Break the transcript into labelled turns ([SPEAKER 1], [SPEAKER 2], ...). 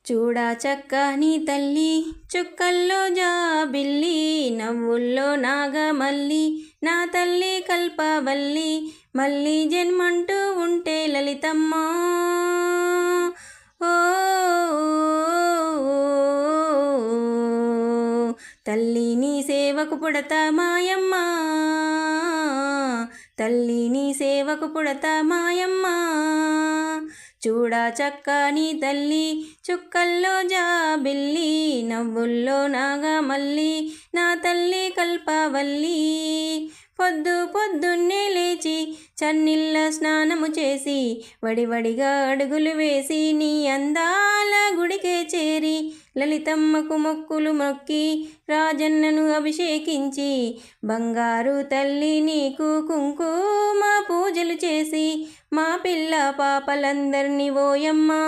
[SPEAKER 1] చూడా చక్కని తల్లి చుక్కల్లో జాబిల్లి నవ్వుల్లో నాగమల్లి నా తల్లి కల్పవల్లి మళ్ళీ జన్మంటూ ఉంటే లలితమ్మ ఓ తల్లి నీ సేవకు పుడతా మాయమ్మ తల్లి నీ సేవకు పుడతా మాయమ్మ చూడా చక్కని తల్లి చుక్కల్లో జాబిల్లి నవ్వుల్లో నాగమల్లి నా తల్లి కల్పవల్లి పొద్దున్నే లేచి చన్నీళ్ళ స్నానము చేసి వడివడిగా అడుగులు వేసి నీ అందాల గుడికే చేరి లలితమ్మకు మొక్కులు మొక్కి రాజన్నను అభిషేకించి బంగారు తల్లి నీకు కుంకుమ పూజలు చేసి మా పిల్ల పాపలందరినీ ఓయమ్మా